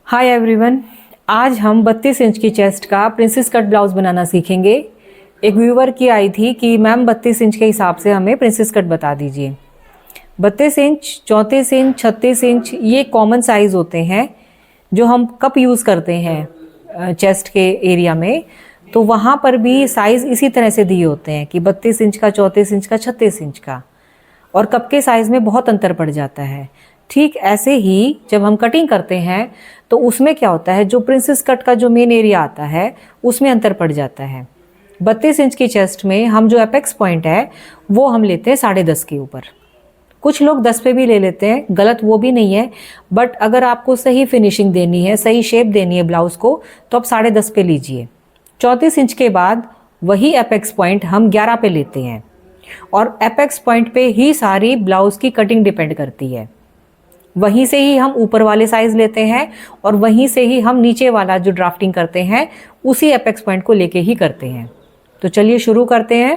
Hi everyone, आज हम 32 inch की चेस्ट का प्रिंसेस कट ब्लाउज बनाना सीखेंगे। एक व्यूवर की आई थी कि मैम 32 इंच के हिसाब से हमें प्रिंसेस कट बता दीजिए। 32 इंच, 34 इंच, 36 इंच ये कॉमन साइज़ होते हैं जो हम कप यूज़ करते हैं चेस्ट के एरिया में। तो वहाँ पर भी साइज़ इसी तरह से दिए होते हैं कि 32 इंच का, 34 इंच का, 36 इंच का, और कप के साइज़ में बहुत अंतर पड़ जाता है। ठीक ऐसे ही जब हम कटिंग करते हैं तो उसमें क्या होता है, जो प्रिंसेस कट का जो मेन एरिया आता है उसमें अंतर पड़ जाता है। 32 इंच की चेस्ट में हम जो एपेक्स पॉइंट है वो हम लेते हैं 10.5 के ऊपर। कुछ लोग 10 पे भी ले लेते हैं, गलत वो भी नहीं है, बट अगर आपको सही फिनिशिंग देनी है, सही शेप देनी है ब्लाउज को, तो आप 10.5 पे लीजिए। 34 इंच के बाद वही एपेक्स पॉइंट हम 11 पे लेते हैं, और एपेक्स पॉइंट पे ही सारी ब्लाउज की कटिंग डिपेंड करती है। वहीं से ही हम ऊपर वाले साइज लेते हैं और वहीं से ही हम नीचे वाला जो ड्राफ्टिंग करते हैं उसी एपेक्स पॉइंट को लेके ही करते हैं। तो चलिए शुरू करते हैं।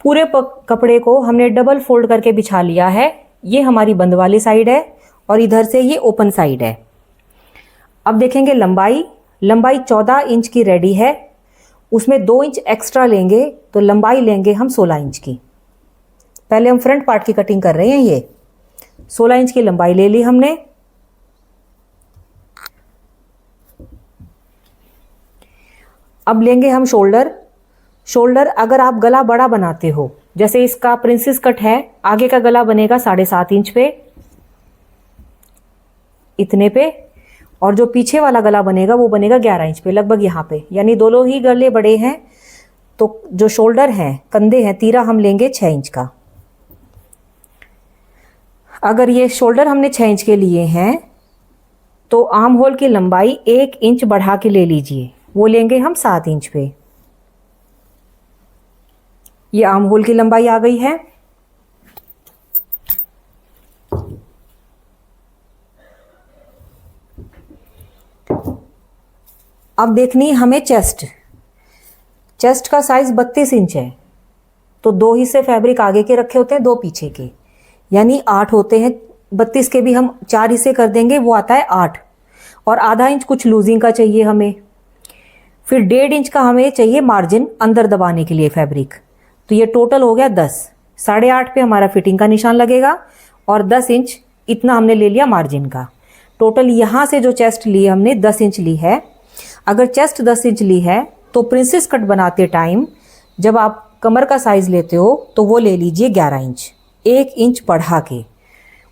पूरे कपड़े को हमने डबल फोल्ड करके बिछा लिया है। ये हमारी बंद वाली साइड है और इधर से ये ओपन साइड है। अब देखेंगे लंबाई 14 इंच की रेडी है, उसमें 2 इंच एक्स्ट्रा लेंगे तो लंबाई लेंगे हम 16 इंच की। पहले हम फ्रंट पार्ट की कटिंग कर रहे हैं। ये 16 इंच की लंबाई ले ली हमने। अब लेंगे हम शोल्डर अगर आप गला बड़ा बनाते हो, जैसे इसका प्रिंसेस कट है, आगे का गला बनेगा 7.5 इंच पे, इतने पे, और जो पीछे वाला गला बनेगा वो बनेगा 11 इंच पे, लगभग यहाँ पे, यानी दोनों ही गले बड़े हैं। तो जो शोल्डर हैं, कंधे हैं, तीरा हम लेंगे 6 इंच का। अगर ये शोल्डर हमने 6 इंच के लिए हैं तो आर्म होल की लंबाई 1 इंच बढ़ा के ले लीजिए, वो लेंगे हम 7 इंच पे। ये आर्म होल की लंबाई आ गई है। अब देखनी हमें चेस्ट का साइज 32 इंच है, तो 2 हिस्से फैब्रिक आगे के रखे होते हैं, 2 पीछे के, यानी 8 होते हैं। 32 के भी हम 4 हिस्से कर देंगे, वो आता है 8, और आधा इंच कुछ लूजिंग का चाहिए हमें। फिर 1.5 इंच का हमें चाहिए मार्जिन अंदर दबाने के लिए फैब्रिक। तो ये टोटल हो गया 10। 8.5 पे हमारा फिटिंग का निशान लगेगा और 10 इंच इतना हमने ले लिया मार्जिन का। टोटल यहाँ से जो चेस्ट ली हमने 10 इंच ली है। अगर चेस्ट 10 इंच ली है तो प्रिंसेस कट बनाते टाइम जब आप कमर का साइज लेते हो तो वो ले लीजिए 11 इंच, 1 इंच बढ़ा के।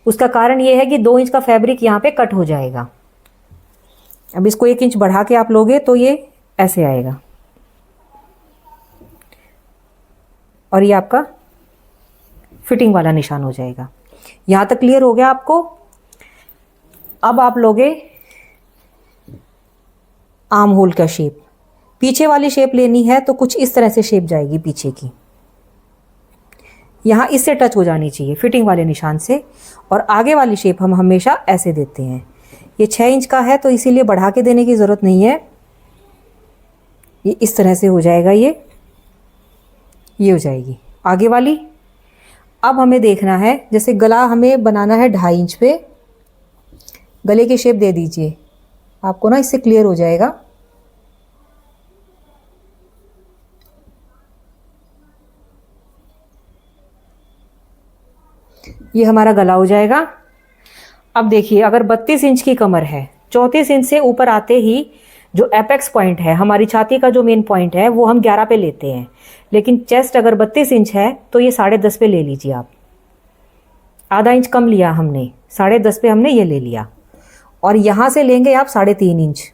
उसका कारण ये है कि 2 इंच का फैब्रिक यहाँ पे कट हो जाएगा। अब इसको 1 इंच बढ़ा के आप लोगे तो ये ऐसे आएगा, और ये आपका फिटिंग वाला निशान हो जाएगा। यहाँ तक क्लियर हो गया आपको? अब आप लोगे आर्म होल का शेप। पीछे वाली शेप लेनी है तो कुछ इस तरह से शेप जाएगी पीछे की, यहाँ इससे टच हो जानी चाहिए फिटिंग वाले निशान से, और आगे वाली शेप हम हमेशा ऐसे देते हैं। ये 6 इंच का है तो इसीलिए बढ़ा के देने की ज़रूरत नहीं है, ये इस तरह से हो जाएगा। ये हो जाएगी आगे वाली। अब हमें देखना है, जैसे गला हमें बनाना है 2.5 इंच पे, गले की शेप दे दीजिए, आपको ना इससे क्लियर हो जाएगा। ये हमारा गला हो जाएगा। अब देखिए, अगर 32 इंच की कमर है, 34 इंच से ऊपर आते ही जो एपेक्स पॉइंट है, हमारी छाती का जो मेन पॉइंट है, वो हम 11 पे लेते हैं। लेकिन चेस्ट अगर 32 इंच है तो ये 10.5 पे ले लीजिए आप। आधा इंच कम लिया हमने, 10.5 पे हमने ये ले लिया, और यहाँ से लेंगे आप 3.5 इंच।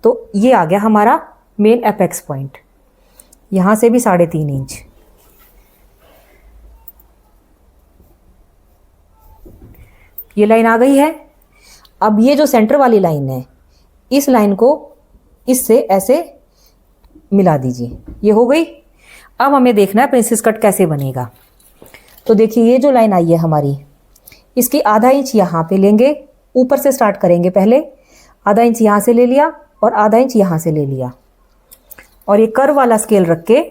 तो ये आ गया हमारा मेन एपेक्स पॉइंट। यहाँ से भी 3.5 इंच। ये लाइन आ गई है। अब ये जो सेंटर वाली लाइन है, इस लाइन को इससे ऐसे मिला दीजिए, ये हो गई। अब हमें देखना है प्रिंसेस कट कैसे बनेगा। तो देखिए, ये जो लाइन आई है हमारी, इसकी आधा इंच यहाँ पे लेंगे, ऊपर से स्टार्ट करेंगे। पहले आधा इंच यहाँ से ले लिया और आधा इंच यहाँ से ले लिया, और ये कर्व वाला स्केल रख के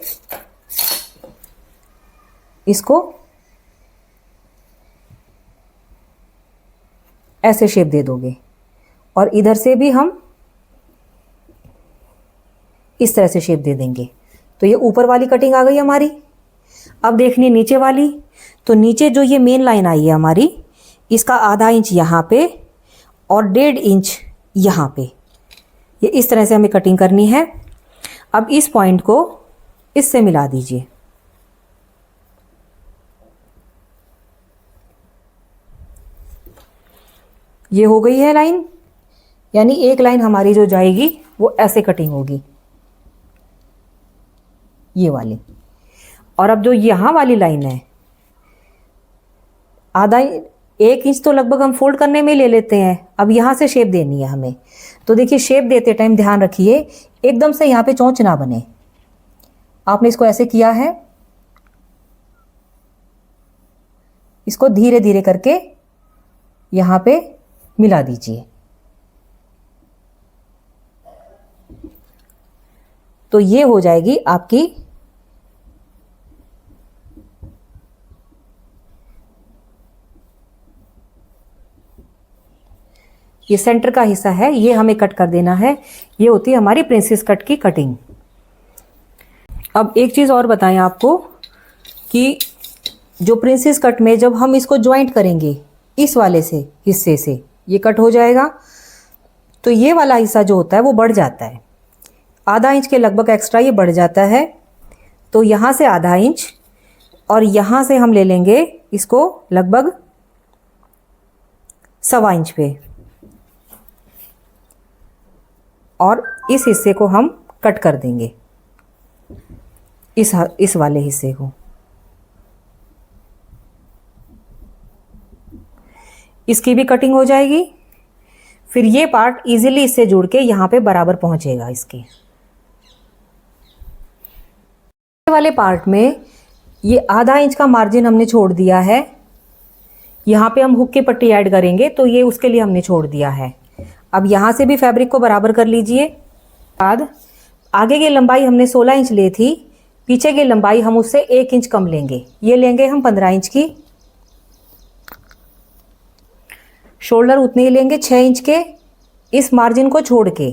इसको ऐसे शेप दे दोगे, और इधर से भी हम इस तरह से शेप दे देंगे। तो ये ऊपर वाली कटिंग आ गई हमारी। अब देखनी नीचे वाली। तो नीचे जो ये मेन लाइन आई है हमारी, इसका आधा इंच यहाँ पे और 1.5 इंच यहाँ पे, ये इस तरह से हमें कटिंग करनी है। अब इस पॉइंट को इससे मिला दीजिए। ये हो गई है लाइन, यानी एक लाइन हमारी जो जाएगी वो ऐसे कटिंग होगी, ये वाली। और अब जो यहाँ वाली लाइन है, आधा 1 इंच तो लगभग हम फोल्ड करने में ले लेते हैं। अब यहाँ से शेप देनी है हमें। तो देखिए, शेप देते टाइम ध्यान रखिए एकदम से यहाँ पे चोंच ना बने। आपने इसको ऐसे किया है, इसको धीरे धीरे करके यहाँ पे मिला दीजिए। तो ये हो जाएगी आपकी ये सेंटर का हिस्सा है, ये हमें कट कर देना है। ये होती है हमारी प्रिंसेस कट की कटिंग। अब एक चीज़ और बताएं आपको कि जो प्रिंसेस कट में जब हम इसको ज्वाइंट करेंगे इस वाले से हिस्से से, ये कट हो जाएगा, तो ये वाला हिस्सा जो होता है वो बढ़ जाता है। आधा इंच के लगभग एक्स्ट्रा ये बढ़ जाता है। तो यहाँ से आधा इंच और यहाँ से हम ले लेंगे इसको लगभग 1.25 इंच पे, और इस हिस्से को हम कट कर देंगे, इस वाले हिस्से को। इसकी भी कटिंग हो जाएगी। फिर ये पार्ट इजीली इससे जुड़ के यहाँ पे बराबर पहुंचेगा। इसके वाले पार्ट में ये आधा इंच का मार्जिन हमने छोड़ दिया है। यहाँ पे हम हुक की पट्टी ऐड करेंगे, तो ये उसके लिए हमने छोड़ दिया है। अब यहाँ से भी फैब्रिक को बराबर कर लीजिए। बाद आगे की लंबाई हमने 16 इंच ली थी, पीछे की लंबाई हम उससे 1 इंच कम लेंगे। ये लेंगे हम 15 इंच की। शोल्डर उतने ही लेंगे 6 इंच के, इस मार्जिन को छोड़ के।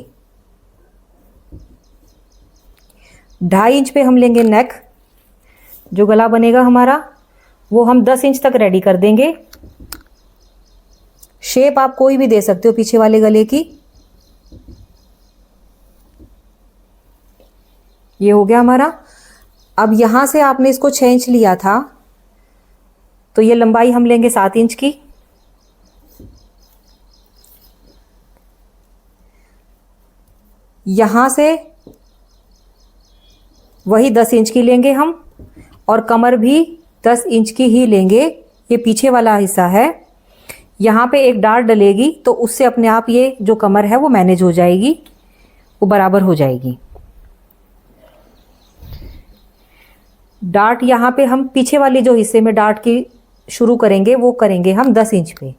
2.5 इंच पे हम लेंगे नेक, जो गला बनेगा हमारा वो हम 10 इंच तक रेडी कर देंगे। शेप आप कोई भी दे सकते हो पीछे वाले गले की। ये हो गया हमारा। अब यहां से आपने इसको 6 इंच लिया था, तो ये लंबाई हम लेंगे 7 इंच की। यहां से वही 10 इंच की लेंगे हम, और कमर भी 10 इंच की ही लेंगे। ये पीछे वाला हिस्सा है, यहाँ पे एक डार्ट डलेगी, तो उससे अपने आप ये जो कमर है वो मैनेज हो जाएगी, वो बराबर हो जाएगी। डार्ट यहाँ पे हम पीछे वाले जो हिस्से में डार्ट की शुरू करेंगे वो करेंगे हम 10 इंच पे।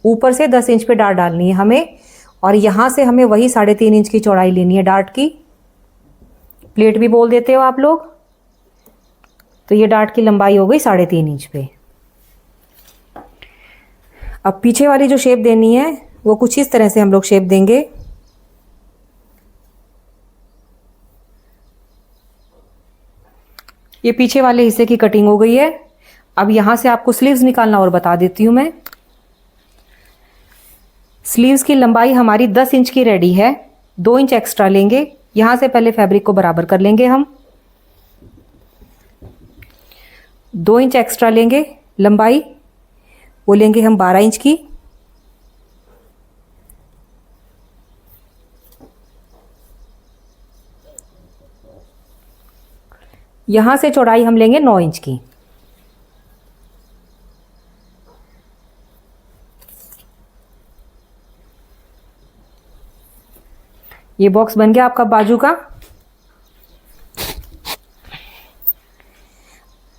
ऊपर से 10 इंच पे डार्ट डालनी है हमें, और यहाँ से हमें वही 3.5 इंच की चौड़ाई लेनी है डार्ट की। प्लेट भी बोल देते हो आप लोग। तो ये डार्ट की लंबाई हो गई 3.5 इंच पे। अब पीछे वाली जो शेप देनी है वो कुछ इस तरह से हम लोग शेप देंगे। ये पीछे वाले हिस्से की कटिंग हो गई है। अब यहाँ से आपको स्लीव्स निकालना और बता देती हूँ मैं। स्लीव्स की लंबाई हमारी 10 इंच की रेडी है, 2 इंच एक्स्ट्रा लेंगे। यहाँ से पहले फैब्रिक को बराबर कर लेंगे हम। 2 इंच एक्स्ट्रा लेंगे लंबाई, वो लेंगे हम 12 इंच की। यहाँ से चौड़ाई हम लेंगे 9 इंच की। ये बॉक्स बन गया आपका बाजू का।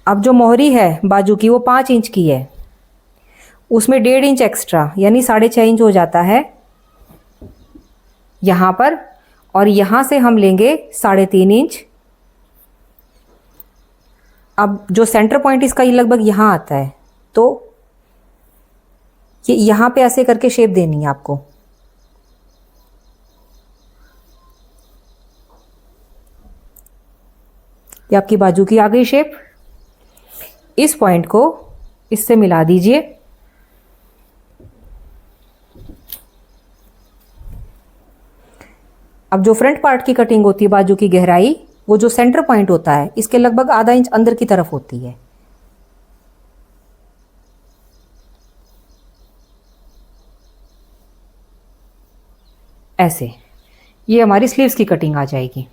अब जो मोहरी है बाजू की वो 5 इंच की है, उसमें 1.5 इंच एक्स्ट्रा यानी 6.5 इंच हो जाता है यहाँ पर, और यहाँ से हम लेंगे 3.5 इंच। अब जो सेंटर पॉइंट इसका ये लगभग यहाँ आता है, तो ये यहाँ पे ऐसे करके शेप देनी है आपको। ये आपकी बाजू की आ गई शेप। इस पॉइंट को इससे मिला दीजिए। अब जो फ्रंट पार्ट की कटिंग होती है, बाजू की गहराई, वो जो सेंटर पॉइंट होता है इसके लगभग आधा इंच अंदर की तरफ होती है, ऐसे। ये हमारी स्लीव्स की कटिंग आ जाएगी।